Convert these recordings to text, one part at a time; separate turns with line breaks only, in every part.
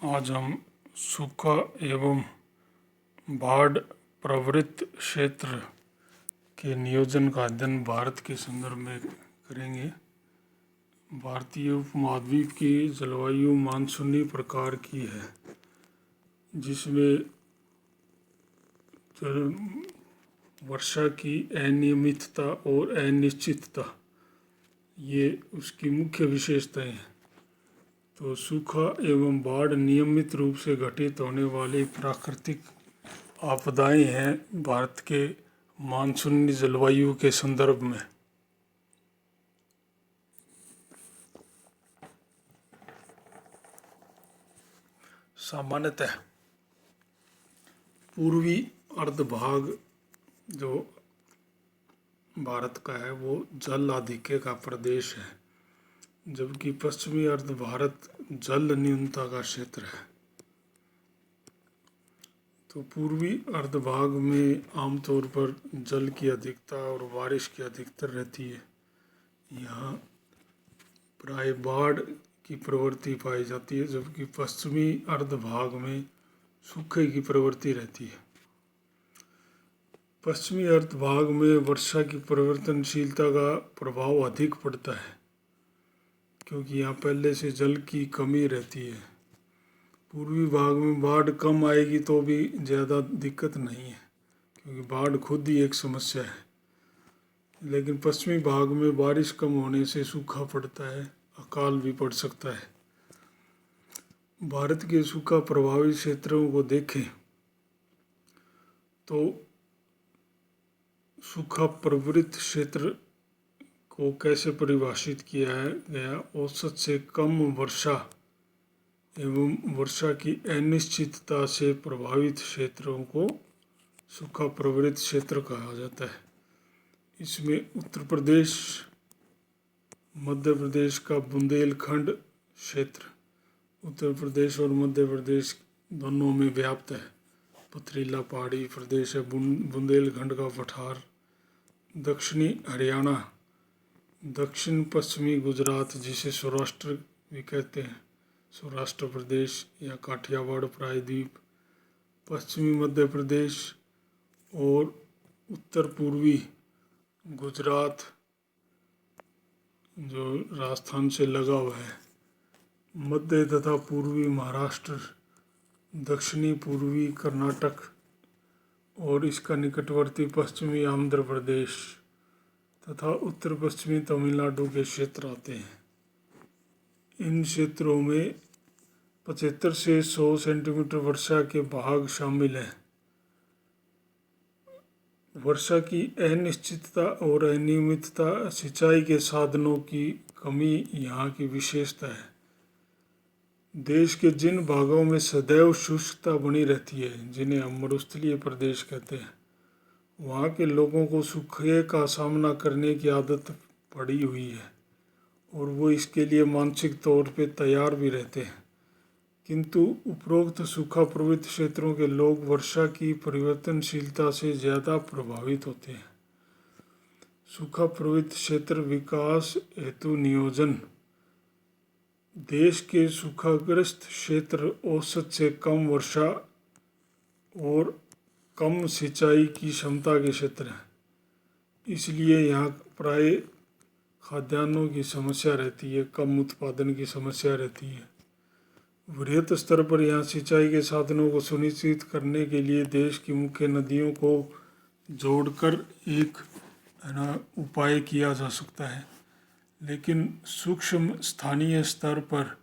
आज हम सूखा एवं बाढ़ प्रवृत्त क्षेत्र के नियोजन का अध्ययन भारत के संदर्भ में करेंगे। भारतीय उपमहाद्वीप की जलवायु मानसूनी प्रकार की है, जिसमें वर्षा की अनियमितता और अनिश्चितता ये उसकी मुख्य विशेषताएं हैं। तो सूखा एवं बाढ़ नियमित रूप से घटित होने वाली प्राकृतिक आपदाएं हैं भारत के मानसूनी जलवायु के संदर्भ में। सामान्यतः पूर्वी अर्धभाग जो भारत का है वो जल आधिक्य का प्रदेश है, जबकि पश्चिमी अर्ध भारत जल न्यूनता का क्षेत्र है। तो पूर्वी अर्धभाग में आमतौर पर जल की अधिकता और बारिश की अधिकतर रहती है। यहाँ प्राय बाढ़ की प्रवृत्ति पाई जाती है, जबकि पश्चिमी अर्धभाग में सूखे की प्रवृत्ति रहती है। पश्चिमी अर्धभाग में वर्षा की परिवर्तनशीलता का प्रभाव अधिक पड़ता है, क्योंकि यहाँ पहले से जल की कमी रहती है। पूर्वी भाग में बाढ़ कम आएगी तो भी ज़्यादा दिक्कत नहीं है, क्योंकि बाढ़ खुद ही एक समस्या है। लेकिन पश्चिमी भाग में बारिश कम होने से सूखा पड़ता है, अकाल भी पड़ सकता है। भारत के सूखा प्रभावित क्षेत्रों को देखें तो सूखा प्रवृत्त क्षेत्र को कैसे परिभाषित किया गया। औसत से कम वर्षा एवं वर्षा की अनिश्चितता से प्रभावित क्षेत्रों को सूखा प्रवृत्त क्षेत्र कहा जाता है। इसमें उत्तर प्रदेश, मध्य प्रदेश का बुंदेलखंड क्षेत्र उत्तर प्रदेश और मध्य प्रदेश दोनों में व्याप्त है। पथरीला पहाड़ी प्रदेश है बुंदेलखंड का पठार, दक्षिणी हरियाणा, दक्षिण पश्चिमी गुजरात जिसे सौराष्ट्र भी कहते हैं, सौराष्ट्र प्रदेश या काठियावाड़ प्रायद्वीप, पश्चिमी मध्य प्रदेश और उत्तर पूर्वी गुजरात जो राजस्थान से लगा हुआ है, मध्य तथा पूर्वी महाराष्ट्र, दक्षिणी पूर्वी कर्नाटक और इसका निकटवर्ती पश्चिमी आंध्र प्रदेश तथा उत्तर पश्चिमी तमिलनाडु के क्षेत्र आते हैं। इन क्षेत्रों में 75 से 100 सेंटीमीटर वर्षा के भाग शामिल हैं। वर्षा की अनिश्चितता और अनियमितता, सिंचाई के साधनों की कमी यहाँ की विशेषता है। देश के जिन भागों में सदैव शुष्कता बनी रहती है, जिन्हें हम मरुस्थलीय प्रदेश कहते हैं, वहाँ के लोगों को सूखे का सामना करने की आदत पड़ी हुई है और वो इसके लिए मानसिक तौर पे तैयार भी रहते हैं। किंतु उपरोक्त सूखा प्रवृत्त क्षेत्रों के लोग वर्षा की परिवर्तनशीलता से ज़्यादा प्रभावित होते हैं। सूखा प्रवृत्त क्षेत्र विकास हेतु नियोजन। देश के सूखाग्रस्त क्षेत्र औसत से कम वर्षा और कम सिंचाई की क्षमता के क्षेत्र हैं, इसलिए यहाँ प्राय खाद्यान्नों की समस्या रहती है, कम उत्पादन की समस्या रहती है। वृहत स्तर पर यहाँ सिंचाई के साधनों को सुनिश्चित करने के लिए देश की मुख्य नदियों को जोड़कर एक उपाय किया जा सकता है। लेकिन सूक्ष्म स्थानीय स्तर पर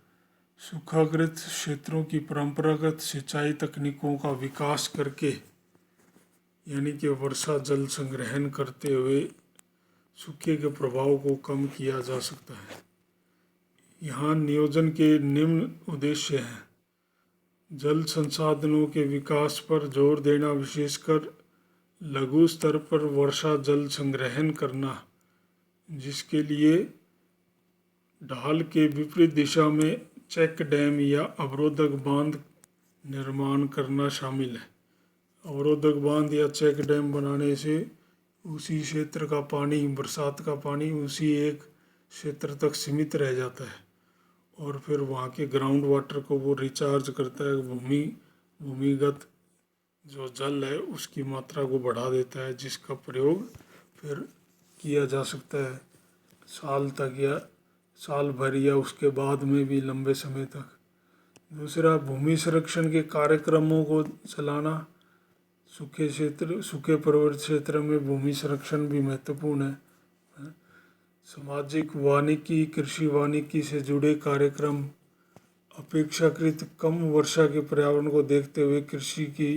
सूखाग्रस्त क्षेत्रों की परंपरागत सिंचाई तकनीकों का विकास करके, यानी कि वर्षा जल संग्रहण करते हुए सूखे के प्रभाव को कम किया जा सकता है। यहाँ नियोजन के निम्न उद्देश्य हैं। जल संसाधनों के विकास पर जोर देना, विशेषकर लघु स्तर पर वर्षा जल संग्रहण करना, जिसके लिए ढाल के विपरीत दिशा में चेक डैम या अवरोधक बांध निर्माण करना शामिल है। अवरोधक बांध या चेक डैम बनाने से उसी क्षेत्र का पानी, बरसात का पानी उसी एक क्षेत्र तक सीमित रह जाता है और फिर वहाँ के ग्राउंड वाटर को वो रिचार्ज करता है, भूमिगत जो जल है उसकी मात्रा को बढ़ा देता है, जिसका प्रयोग फिर किया जा सकता है साल तक या साल भर या उसके बाद में भी लंबे समय तक। दूसरा, भूमि संरक्षण के कार्यक्रमों को चलाना। सूखे पर्वत क्षेत्र में भूमि संरक्षण भी महत्वपूर्ण है। सामाजिक वानिकी, कृषि वानिकी से जुड़े कार्यक्रम। अपेक्षाकृत कम वर्षा के पर्यावरण को देखते हुए कृषि की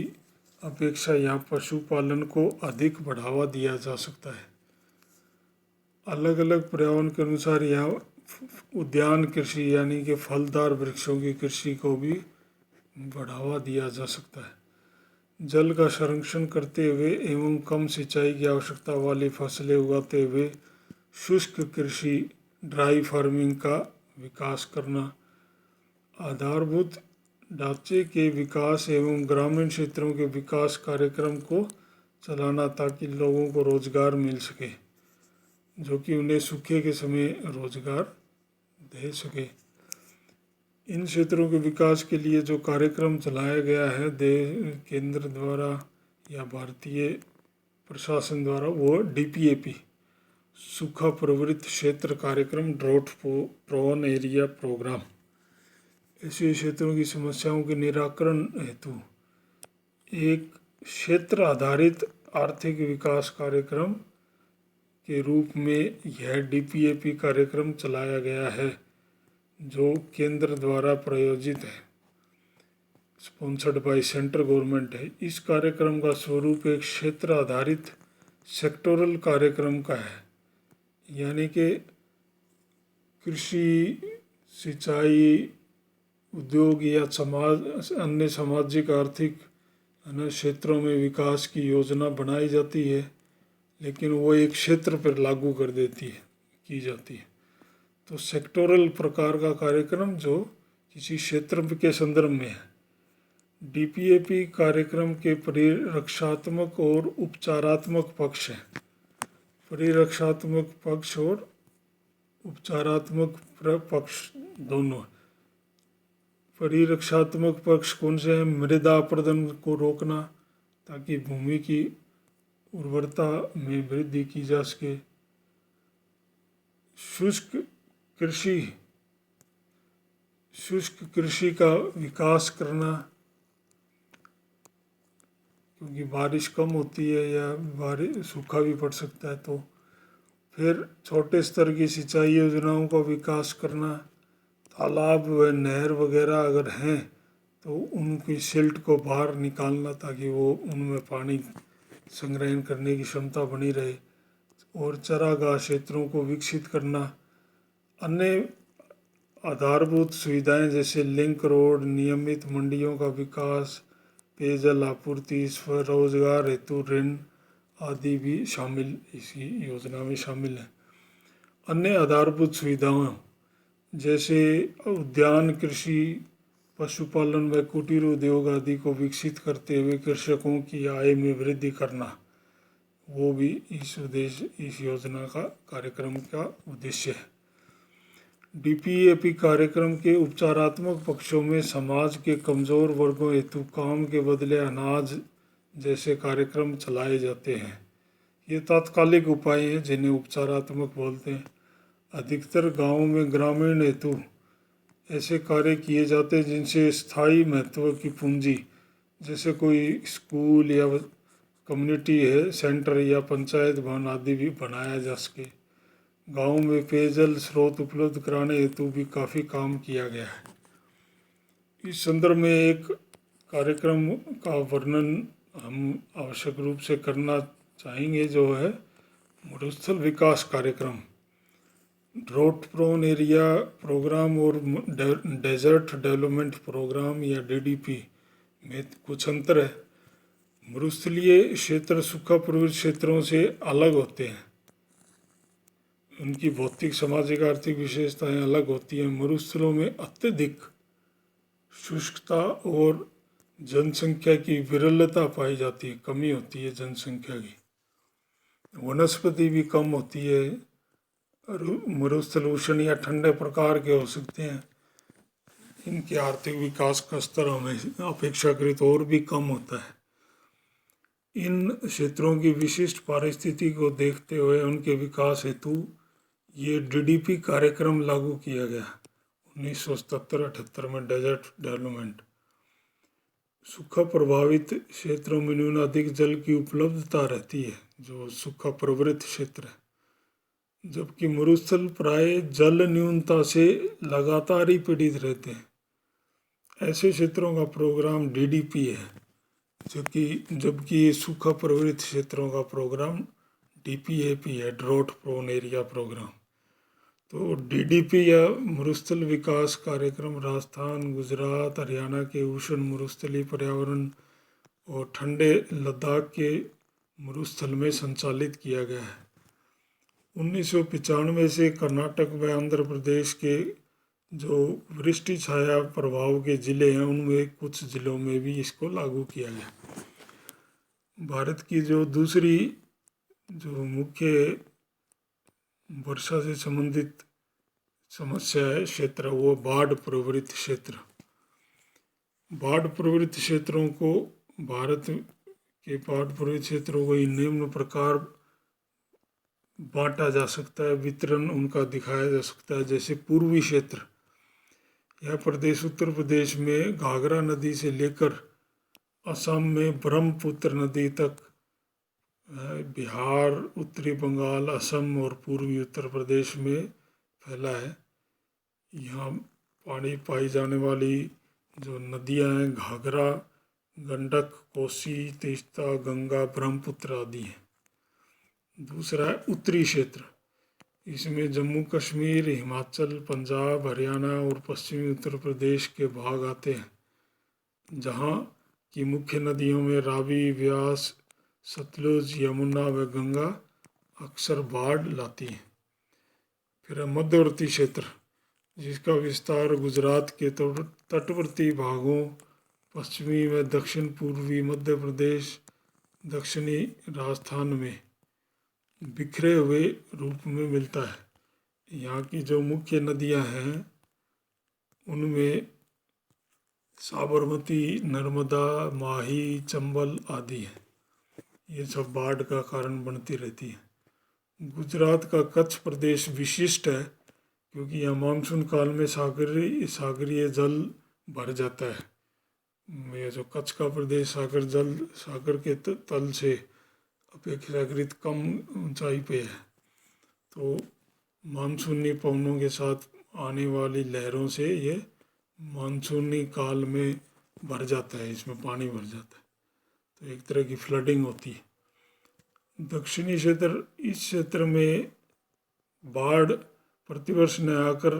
अपेक्षा यहाँ पशुपालन को अधिक बढ़ावा दिया जा सकता है। अलग अलग पर्यावरण के अनुसार यहाँ उद्यान कृषि यानी कि फलदार वृक्षों की कृषि को भी बढ़ावा दिया जा सकता है। जल का संरक्षण करते हुए एवं कम सिंचाई की आवश्यकता वाली फसलें उगाते हुए शुष्क कृषि, ड्राई फार्मिंग का विकास करना। आधारभूत ढांचे के विकास एवं ग्रामीण क्षेत्रों के विकास कार्यक्रम को चलाना ताकि लोगों को रोजगार मिल सके, जो कि उन्हें सूखे के समय रोजगार दे सके। इन क्षेत्रों के विकास के लिए जो कार्यक्रम चलाया गया है केंद्र द्वारा या भारतीय प्रशासन द्वारा, वो DPAP सूखा प्रवृत्त क्षेत्र कार्यक्रम, ड्रॉट प्रोन एरिया प्रोग्राम। ऐसे क्षेत्रों की समस्याओं के निराकरण हेतु एक क्षेत्र आधारित आर्थिक विकास कार्यक्रम के रूप में यह DPAP कार्यक्रम चलाया गया है, जो केंद्र द्वारा प्रायोजित है, स्पॉन्सर्ड बाय सेंट्रल गवर्नमेंट है। इस कार्यक्रम का स्वरूप एक क्षेत्र आधारित सेक्टोरल कार्यक्रम का है, यानी कि कृषि, सिंचाई, उद्योग या अन्य सामाजिक आर्थिक क्षेत्रों में विकास की योजना बनाई जाती है, लेकिन वो एक क्षेत्र पर लागू की जाती है। तो सेक्टोरल प्रकार का कार्यक्रम जो किसी क्षेत्र के संदर्भ में है। DPAP कार्यक्रम के परिरक्षात्मक और उपचारात्मक पक्ष हैं। परिरक्षात्मक पक्ष और उपचारात्मक पक्ष दोनों। परिरक्षात्मक पक्ष कौन से हैं? मृदा अपरदन को रोकना ताकि भूमि की उर्वरता में वृद्धि की जा सके। शुष्क कृषि का विकास करना, क्योंकि बारिश कम होती है या सूखा भी पड़ सकता है। तो फिर छोटे स्तर की सिंचाई योजनाओं का विकास करना। तालाब व नहर वगैरह अगर हैं तो उनकी सिल्ट को बाहर निकालना ताकि वो उनमें पानी संग्रहण करने की क्षमता बनी रहे। और चरागाह क्षेत्रों को विकसित करना। अन्य आधारभूत सुविधाएं जैसे लिंक रोड, नियमित मंडियों का विकास, पेयजल आपूर्ति, स्वरोजगार हेतु ऋण आदि भी शामिल इसी योजना में शामिल हैं। अन्य आधारभूत सुविधाओं जैसे उद्यान कृषि, पशुपालन व कुटीर उद्योग आदि को विकसित करते हुए कृषकों की आय में वृद्धि करना, वो भी इस योजना का कार्यक्रम का उद्देश्य है। DPAP कार्यक्रम के उपचारात्मक पक्षों में समाज के कमज़ोर वर्गों हेतु काम के बदले अनाज जैसे कार्यक्रम चलाए जाते हैं। ये तात्कालिक उपाय हैं जिन्हें उपचारात्मक बोलते हैं। अधिकतर गांवों में ग्रामीण हेतु ऐसे कार्य किए जाते हैं जिनसे स्थायी महत्व की पूंजी, जैसे कोई स्कूल या कम्युनिटी है सेंटर या पंचायत भवन आदि भी बनाया जा सके। गांव में पेयजल स्रोत उपलब्ध कराने हेतु भी काफ़ी काम किया गया है। इस संदर्भ में एक कार्यक्रम का वर्णन हम आवश्यक रूप से करना चाहेंगे, जो है मरुस्थल विकास कार्यक्रम, ड्रॉट प्रोन एरिया प्रोग्राम और डेजर्ट डेवलपमेंट प्रोग्राम या DDP में कुछ अंतर है। मरुस्थलीय क्षेत्र सूखा प्रवृत्त क्षेत्रों से अलग होते हैं, उनकी भौतिक, सामाजिक, आर्थिक विशेषताएं अलग होती हैं। मरुस्थलों में अत्यधिक शुष्कता और जनसंख्या की विरलता पाई जाती है, कमी होती है जनसंख्या की। वनस्पति भी कम होती है। मरुस्थल उष्ण या ठंडे प्रकार के हो सकते हैं। इनके आर्थिक विकास का स्तर हमें अपेक्षाकृत और भी कम होता है। इन क्षेत्रों की विशिष्ट पारिस्थिति को देखते हुए उनके विकास हेतु ये डीडीपी कार्यक्रम लागू किया गया 1977-78 में। डेजर्ट डेवलपमेंट, सूखा प्रभावित क्षेत्रों में न्यूनाधिक जल की उपलब्धता रहती है, जो सूखा प्रवृत्त क्षेत्र है, जबकि मरुस्थल प्राय जल न्यूनता से लगातार ही पीड़ित रहते हैं। ऐसे क्षेत्रों का प्रोग्राम डीडीपी है, जबकि सूखा प्रवृत्त क्षेत्रों का प्रोग्राम डीपीएपी है, ड्रॉट प्रोन एरिया प्रोग्राम। तो डीडीपी या मरुस्थल विकास कार्यक्रम राजस्थान, गुजरात, हरियाणा के उष्ण मरुस्थलीय पर्यावरण और ठंडे लद्दाख के मरुस्थल में संचालित किया गया है। 1995 से कर्नाटक व आंध्र प्रदेश के जो वृष्टि छाया प्रभाव के ज़िले हैं उनमें कुछ ज़िलों में भी इसको लागू किया गया। भारत की जो दूसरी जो मुख्य वर्षा से संबंधित समस्या है क्षेत्र, वो बाढ़ प्रवृत्त क्षेत्र। बाढ़ प्रवृत्त क्षेत्रों को भारत के बाढ़ प्रवृत्त क्षेत्रों को निम्न प्रकार बांटा जा सकता है, वितरण उनका दिखाया जा सकता है। जैसे पूर्वी क्षेत्र, यह प्रदेश उत्तर प्रदेश में घाघरा नदी से लेकर असम में ब्रह्मपुत्र नदी तक, बिहार, उत्तरी बंगाल, असम और पूर्वी उत्तर प्रदेश में फैला है। यहाँ पानी पाई जाने वाली जो नदियाँ हैं घाघरा, गंडक, कोसी, तीस्ता, गंगा, ब्रह्मपुत्र आदि हैं। दूसरा है उत्तरी क्षेत्र, इसमें जम्मू कश्मीर, हिमाचल, पंजाब, हरियाणा और पश्चिमी उत्तर प्रदेश के भाग आते हैं, जहाँ की मुख्य नदियों में रावी, व्यास, सतलुज, यमुना व गंगा अक्सर बाढ़ लाती हैं। फिर है मध्यवर्ती क्षेत्र, जिसका विस्तार गुजरात के तटवर्ती भागों, पश्चिमी व दक्षिण पूर्वी मध्य प्रदेश, दक्षिणी राजस्थान में बिखरे हुए रूप में मिलता है। यहाँ की जो मुख्य नदियाँ हैं उनमें साबरमती, नर्मदा, माही, चंबल आदि हैं। ये सब बाढ़ का कारण बनती रहती है। गुजरात का कच्छ प्रदेश विशिष्ट है, क्योंकि यहाँ मानसून काल में सागरीय जल भर जाता है। ये जो कच्छ का प्रदेश सागर के तल से अपेक्षाकृत कम ऊंचाई पे है, तो मानसूनी पवनों के साथ आने वाली लहरों से ये मानसूनी काल में भर जाता है, इसमें पानी भर जाता है, तो एक तरह की फ्लडिंग होती है। दक्षिणी क्षेत्र, इस क्षेत्र में बाढ़ प्रतिवर्ष न आकर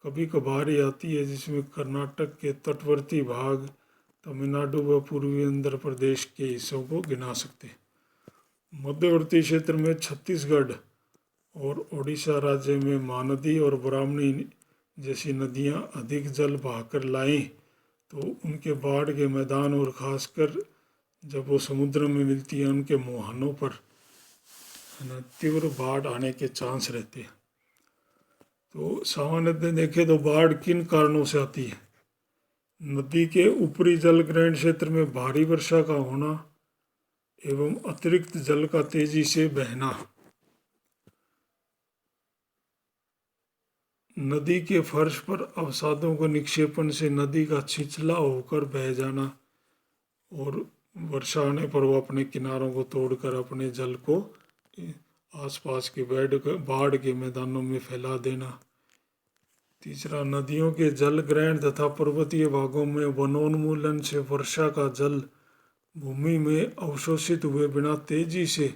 कभी कभार ही आती है, जिसमें कर्नाटक के तटवर्ती भाग, तमिलनाडु व पूर्वी आंध्र प्रदेश के हिस्सों को गिना सकते हैं। मध्यवर्ती क्षेत्र में छत्तीसगढ़ और ओडिशा राज्य में महानदी और ब्राह्मणी जैसी नदियां अधिक जल बहाकर लाएं, तो उनके बाढ़ के मैदान और खासकर जब वो समुद्र में मिलती हैं उनके मुहानों पर तीव्र बाढ़ आने के चांस रहते हैं। तो सामान्यतः देखें तो बाढ़ किन कारणों से आती है? नदी के ऊपरी जल ग्रहण क्षेत्र में भारी वर्षा का होना एवं अतिरिक्त जल का तेजी से बहना, नदी के फर्श पर अवसादों के निक्षेपण से नदी का छिछला होकर बह जाना और वर्षा आने पर वो अपने किनारों को तोड़कर अपने जल को आसपास के बाढ़ के मैदानों में फैला देना। तीसरा, नदियों के जल ग्रहण तथा पर्वतीय भागों में वनोन्मूलन से वर्षा का जल भूमि में अवशोषित हुए बिना तेजी से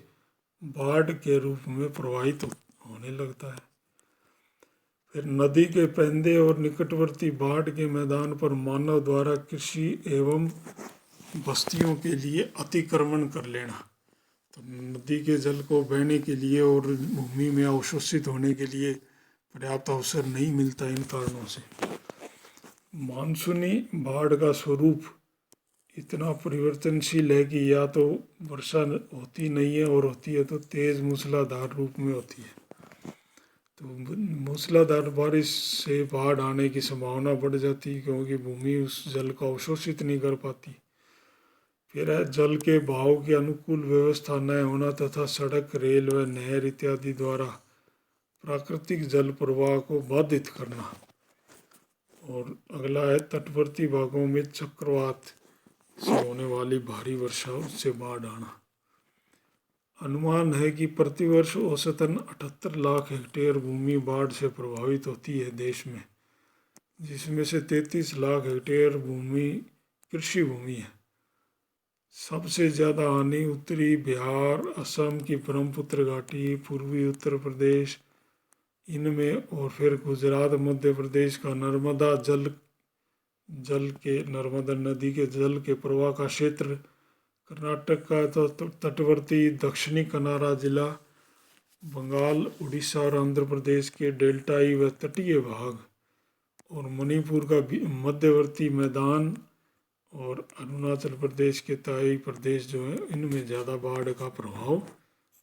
बाढ़ के रूप में प्रवाहित होने लगता है। फिर नदी के पैंदे और निकटवर्ती बाढ़ के मैदान पर मानव द्वारा कृषि एवं बस्तियों के लिए अतिक्रमण कर लेना, तो नदी के जल को बहने के लिए और भूमि में अवशोषित होने के लिए पर्याप्त अवसर नहीं मिलता। इन कारणों से मानसूनी बाढ़ का स्वरूप इतना परिवर्तनशील है कि या तो वर्षा होती नहीं है और होती है तो तेज मूसलाधार रूप में होती है। तो तो मूसलाधार बारिश से बाढ़ आने की संभावना बढ़ जाती, क्योंकि भूमि उस जल को अवशोषित नहीं कर पाती। फिर है जल के बहाव की अनुकूल व्यवस्था न होना तथा सड़क, रेल व नहर इत्यादि द्वारा प्राकृतिक जल प्रवाह को बाधित करना। और अगला है तटवर्ती भागों में चक्रवात से होने वाली भारी वर्षा से बाढ़ आना। अनुमान है कि प्रतिवर्ष औसतन 78 लाख हेक्टेयर भूमि बाढ़ से प्रभावित होती है देश में, जिसमें से 33 लाख हेक्टेयर भूमि कृषि भूमि है। सबसे ज़्यादा हानि उत्तरी बिहार, असम की ब्रह्मपुत्र घाटी, पूर्वी उत्तर प्रदेश इनमें, और फिर गुजरात, मध्य प्रदेश का नर्मदा नदी के जल के प्रवाह का क्षेत्र, कर्नाटक का तो तटवर्ती दक्षिणी कनारा जिला, बंगाल, उड़ीसा और आंध्र प्रदेश के डेल्टाई व तटीय भाग, और मणिपुर का मध्यवर्ती मैदान, और अरुणाचल प्रदेश के तराई प्रदेश जो है, इनमें ज़्यादा बाढ़ का प्रभाव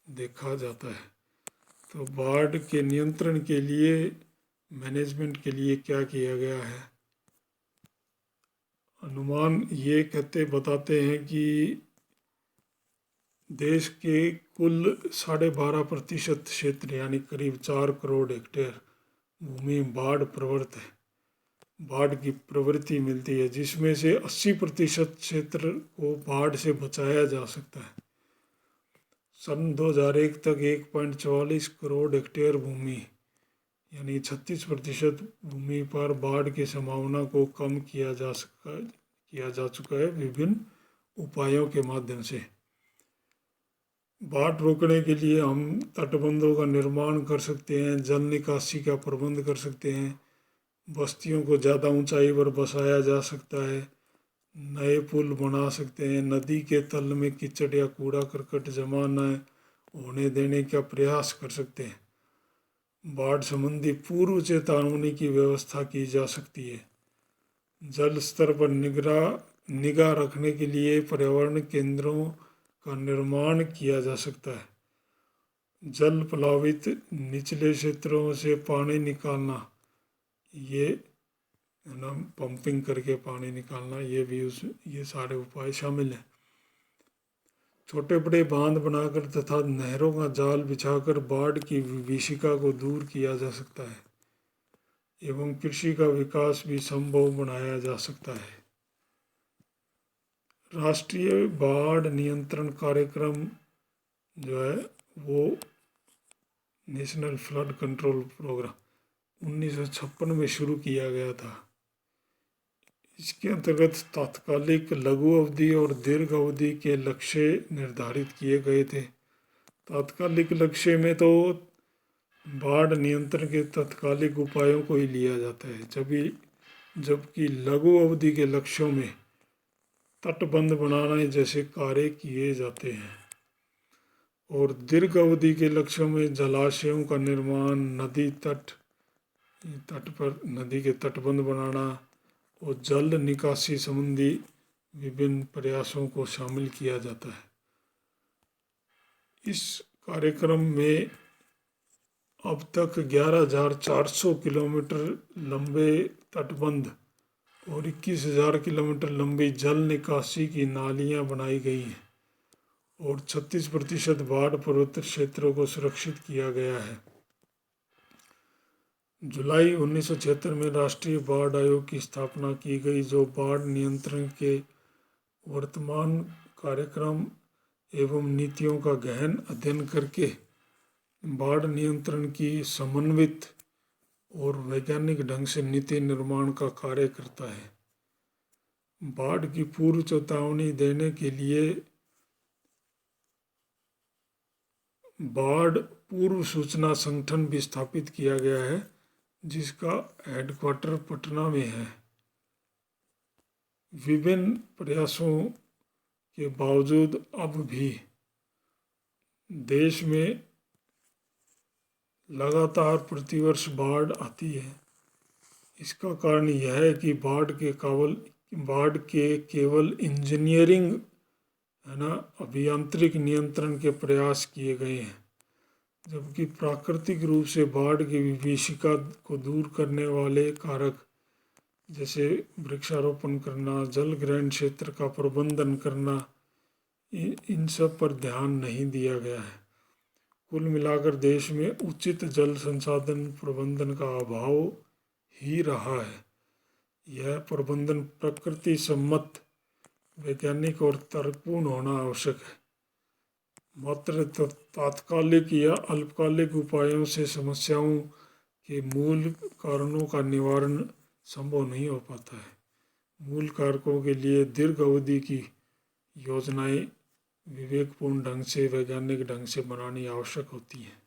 देखा जाता है। तो बाढ़ के नियंत्रण के लिए, मैनेजमेंट के लिए क्या किया गया है? अनुमान ये बताते हैं कि देश के कुल 12.5% क्षेत्र यानी करीब 4 करोड़ हेक्टेयर भूमि बाढ़ की प्रवृत्ति मिलती है, जिसमें से 80% क्षेत्र को बाढ़ से बचाया जा सकता है। सन 2001 तक 1.44 करोड़ हेक्टेयर भूमि यानी 36% भूमि पर बाढ़ की संभावना को कम किया जा चुका है विभिन्न उपायों के माध्यम से। बाढ़ रोकने के लिए हम तटबंधों का निर्माण कर सकते हैं, जल निकासी का प्रबंध कर सकते हैं, बस्तियों को ज़्यादा ऊंचाई पर बसाया जा सकता है, नए पुल बना सकते हैं, नदी के तल में कीचड़ या कूड़ा करकट जमा न होने देने का प्रयास कर सकते हैं। बाढ़ संबंधी पूर्व चेतावनी की व्यवस्था की जा सकती है। जल स्तर पर निगाह रखने के लिए पर्यावरण केंद्रों का निर्माण किया जा सकता है। जल प्लावित निचले क्षेत्रों से पानी निकालना, ये है ना, पंपिंग करके पानी निकालना, ये सारे उपाय शामिल हैं। छोटे बड़े बांध बनाकर तथा नहरों का जाल बिछाकर बाढ़ की विभीषिका को दूर किया जा सकता है एवं कृषि का विकास भी संभव बनाया जा सकता है। राष्ट्रीय बाढ़ नियंत्रण कार्यक्रम जो है वो नेशनल फ्लड कंट्रोल प्रोग्राम 1956 में शुरू किया गया था। इसके अंतर्गत तात्कालिक, लघु अवधि और दीर्घ अवधि के लक्ष्य निर्धारित किए गए थे। तात्कालिक लक्ष्य में तो बाढ़ नियंत्रण के तात्कालिक उपायों को ही लिया जाता है, जबकि लघु अवधि के लक्ष्यों में तटबंध बनाने जैसे कार्य किए जाते हैं, और दीर्घ अवधि के लक्ष्यों में जलाशयों का निर्माण, तट पर नदी के तटबंध बनाना और जल निकासी संबंधी विभिन्न प्रयासों को शामिल किया जाता है। इस कार्यक्रम में अब तक 11,400 किलोमीटर लंबे तटबंध और 21,000 किलोमीटर लंबी जल निकासी की नालियां बनाई गई हैं, और 36% बाढ़ प्रभावित क्षेत्रों को सुरक्षित किया गया है। जुलाई 1976 में राष्ट्रीय बाढ़ आयोग की स्थापना की गई, जो बाढ़ नियंत्रण के वर्तमान कार्यक्रम एवं नीतियों का गहन अध्ययन करके बाढ़ नियंत्रण की समन्वित और वैज्ञानिक ढंग से नीति निर्माण का कार्य करता है। बाढ़ की पूर्व चेतावनी देने के लिए बाढ़ पूर्व सूचना संगठन भी स्थापित किया गया है, जिसका हेडक्वार्टर पटना में है। विभिन्न प्रयासों के बावजूद अब भी देश में लगातार प्रतिवर्ष बाढ़ आती है। इसका कारण यह है कि बाढ़ के केवल इंजीनियरिंग, है ना, अभियांत्रिक नियंत्रण के प्रयास किए गए हैं, जबकि प्राकृतिक रूप से बाढ़ की विभीषिका को दूर करने वाले कारक जैसे वृक्षारोपण करना, जल ग्रहण क्षेत्र का प्रबंधन करना, इन सब पर ध्यान नहीं दिया गया है। कुल मिलाकर देश में उचित जल संसाधन प्रबंधन का अभाव ही रहा है। यह प्रबंधन प्रकृति सम्मत, वैज्ञानिक और तर्कपूर्ण होना आवश्यक है। मात्र तात्कालिक या अल्पकालिक उपायों से समस्याओं के मूल कारणों का निवारण संभव नहीं हो पाता है। मूल कारकों के लिए दीर्घ अवधि की योजनाएं विवेकपूर्ण ढंग से, वैज्ञानिक ढंग से बनानी आवश्यक होती हैं।